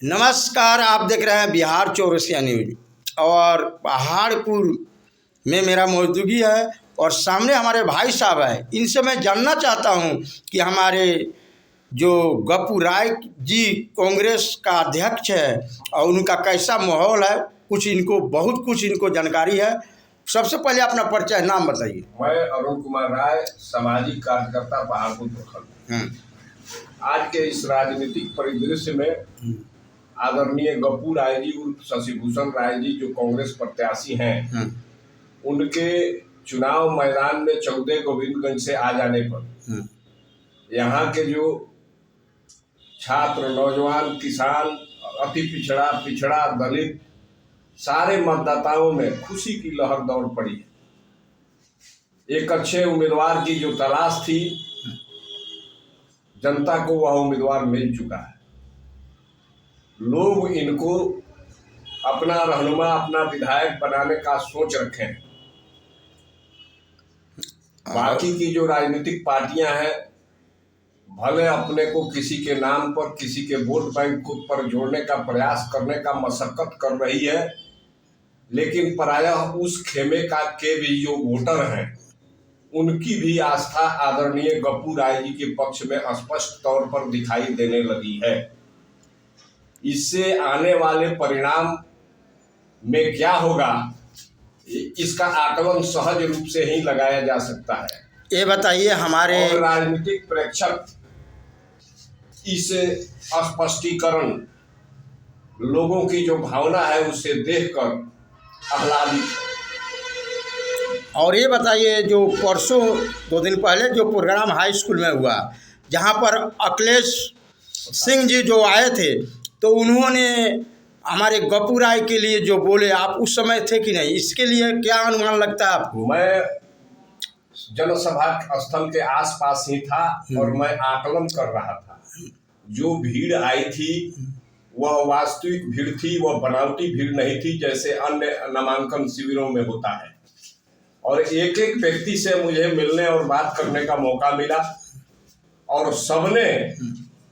नमस्कार, आप देख रहे हैं बिहार चौरसिया न्यूज। और पहाड़पुर में मेरा मौजूदगी है और सामने हमारे भाई साहब हैं। इनसे मैं जानना चाहता हूं कि हमारे जो गप्पू राय जी कांग्रेस का अध्यक्ष है और उनका कैसा माहौल है, बहुत कुछ इनको जानकारी है। सबसे पहले अपना परिचय, नाम बताइए। मैं अरुण कुमार राय, सामाजिक कार्यकर्ता, पहाड़पुर प्रखंड। आज के इस राजनीतिक परिदृश्य में आदरणीय गप्पू राय जी उर्फ शशिभूषण राय जी जो कांग्रेस प्रत्याशी हैं, उनके चुनाव मैदान में 14 गोविंदगंज से आ जाने पर यहाँ के जो छात्र, नौजवान, किसान, अति पिछड़ा दलित सारे मतदाताओं में खुशी की लहर दौड़ पड़ी है। एक अच्छे उम्मीदवार की जो तलाश थी, जनता को वह उम्मीदवार मिल चुका है। लोग इनको अपना रहनुमा, अपना विधायक बनाने का सोच रखे हैं। बाकी की जो राजनीतिक पार्टियां हैं, भले अपने को किसी के नाम पर, किसी के वोट बैंक पर जोड़ने का प्रयास करने का मशक्कत कर रही है, लेकिन प्रायः उस खेमे के भी जो वोटर हैं, उनकी भी आस्था आदरणीय गप्पू राय जी के पक्ष में स्पष्ट तौर पर दिखाई देने लगी है। इससे आने वाले परिणाम में क्या होगा, इसका आकलन सहज रूप से ही लगाया जा सकता है। ये बताइए हमारे राजनीतिक प्रेक्षक इस स्पष्टीकरण, लोगों की जो भावना है उसे देखकर आह्लादित। और ये बताइए, जो परसों 2 दिन पहले जो प्रोग्राम हाई स्कूल में हुआ, जहाँ पर अखिलेश सिंह जी जो आए थे, तो उन्होंने हमारे गप्पू राय के लिए जो बोले, आप उस समय थे कि नहीं, इसके लिए क्या अनुमान लगता है आपको? मैं जनसभा स्थल के आसपास ही था और मैं आकलन कर रहा था। जो भीड़ आई थी वह वास्तविक भीड़ थी, वह बनावटी भीड़ नहीं थी जैसे अन्य नामांकन शिविरों में होता है। और एक एक व्यक्ति से मुझे मिलने और बात करने का मौका मिला और सबने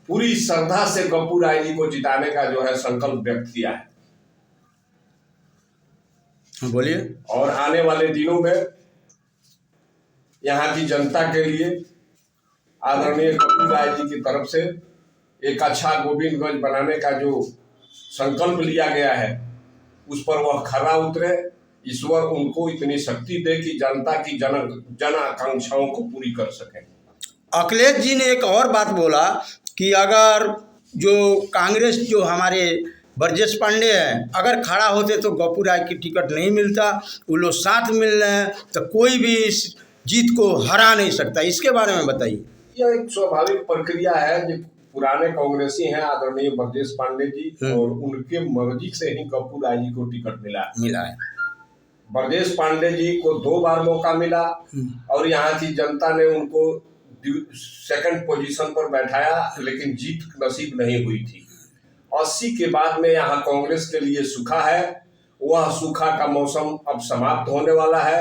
पूरी श्रद्धा से गप्पू राय जी को जिताने का जो है संकल्प व्यक्त किया है। बोलिए। और आने वाले दिनों में यहाँ की जनता के लिए आदरणीय गप्पू राय जी की तरफ से एक अच्छा गोविंदगंज बनाने का जो संकल्प लिया गया है, उस पर वह खरा उतरे। ईश्वर उनको इतनी शक्ति दे कि जनता की जन आकांक्षाओं को पूरी कर सके। अखिलेश जी ने एक और बात बोला कि अगर जो कांग्रेस जो हमारे ब्रजेश पांडे हैं, अगर खड़ा होते तो गप्पू राय की टिकट नहीं मिलता। वो लोग साथ मिल रहे हैं तो कोई भी इस जीत को हरा नहीं सकता। इसके बारे में बताइए। यह एक स्वाभाविक प्रक्रिया है। जो पुराने कांग्रेसी हैं आदरणीय ब्रजेश पांडे जी, और उनके मर्जी से ही गप्पू राय जी को टिकट मिला है। ब्रजेश पांडे जी को 2 बार मौका मिला और यहाँ की जनता ने उनको सेकंड पोजीशन पर बैठाया, लेकिन जीत नसीब नहीं हुई थी। 80 के बाद में यहाँ कांग्रेस के लिए सूखा है। वह सूखा का मौसम अब समाप्त होने वाला है।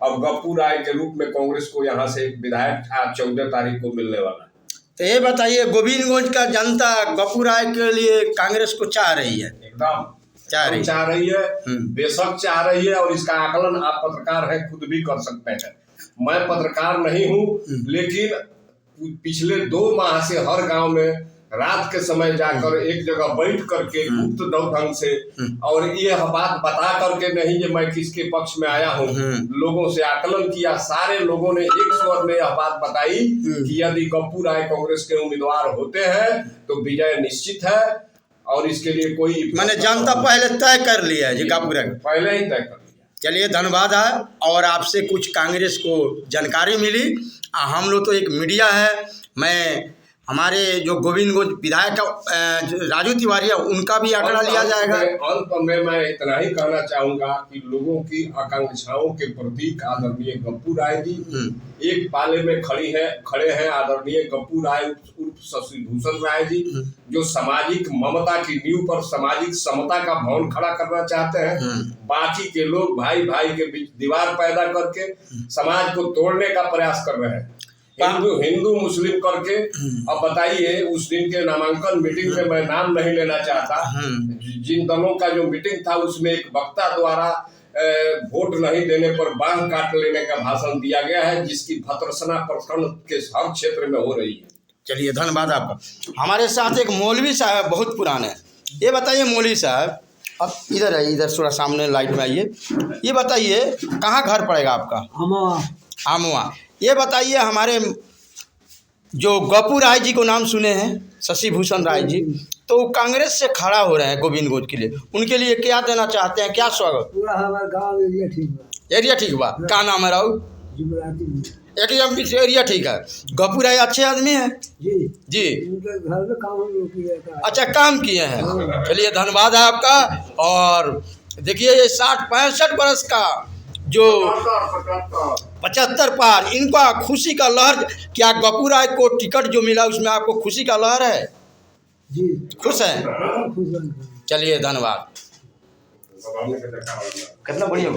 अब गप्पू राय के रूप में कांग्रेस को यहाँ से विधायक आज 14 तारीख को मिलने वाला है। तो ये बताइए, गोविंदगंज का जनता गप्पू राय के लिए कांग्रेस को चाह रही है? एकदम चाह रही है, बेशक चाह रही है। और इसका आकलन आप पत्रकार हैं, खुद भी कर सकते हैं। मैं पत्रकार नहीं हूँ, लेकिन पिछले 2 माह से हर गांव में रात के समय जाकर एक जगह बैठ करके गुप्त ढंग से, और ये बात बता करके नहीं कि मैं किसके पक्ष में आया हूँ, लोगों से आकलन किया। सारे लोगों ने एक स्वर में यह बात बताई कि यदि गप्पू राय कांग्रेस के उम्मीदवार होते हैं तो विजय निश्चित है। और इसके लिए कोई मैंने जनता पहले तय कर लिया है जी, गप्पू राय पहले ही तय कर लिया। चलिए, धन्यवाद है। और आपसे कुछ कांग्रेस को जानकारी मिली। हम लोग तो एक मीडिया है। मैं हमारे जो गोविंदगंज विधायक राजू तिवारी है, उनका भी आंकड़ा लिया जाएगा। अंत में मैं इतना ही कहना चाहूंगा कि लोगों की आकांक्षाओं के प्रतीक आदरणीय गप्पू राय जी एक पाले में खड़े हैं। आदरणीय गप्पू राय उर्फ शशिभूषण राय जी, जो सामाजिक ममता की नींव पर सामाजिक समता का भवन खड़ा करना चाहते हैं। बाकी के लोग भाई भाई के बीच दीवार पैदा करके समाज को तोड़ने का प्रयास कर रहे हैं। हिंदू मुस्लिम करके। अब बताइए, उस दिन के नामांकन मीटिंग में मैं नाम नहीं लेना चाहता, जिन दलों का जो मीटिंग था उसमें एक वक्ता द्वारा वोट नहीं देने पर बांह काट लेने का भाषण दिया गया है, जिसकी भर्त्सना प्रखंड के हर क्षेत्र में हो रही है। चलिए, धन्यवाद आपका। हमारे साथ एक मौलवी साहब बहुत पुराने, ये बताइए मौलवी साहब, अब इधर आइए, इधर थोड़ा सामने लाइट में आइए, ये बताइए कहाँ घर पड़ेगा आपका? आमुआ। ये बताइए, हमारे जो गप्पू राय जी को नाम सुने हैं, शशि भूषण राय जी, तो वो कांग्रेस से खड़ा हो रहे हैं गोविंदगंज के लिए, उनके लिए क्या देना चाहते हैं, क्या स्वागत? पूरा हमारा गांव एरिया ठीक बा। एरिया ठीक बा? क्या नाम है राहुल? एरिया ठीक है। गप्पू राय अच्छे आदमी हैं जी जी। उनके घर में काम किया था। अच्छा, काम किए हैं। चलिए, धन्यवाद है आपका। और देखिए, ये 60-65 बरस का जो 75 पार, इनका खुशी का लहर। क्या गप्पू राय को टिकट जो मिला उसमें आपको खुशी का लहर है? जी, खुश है? खुश हैं। चलिए, धन्यवाद। कितना बढ़िया।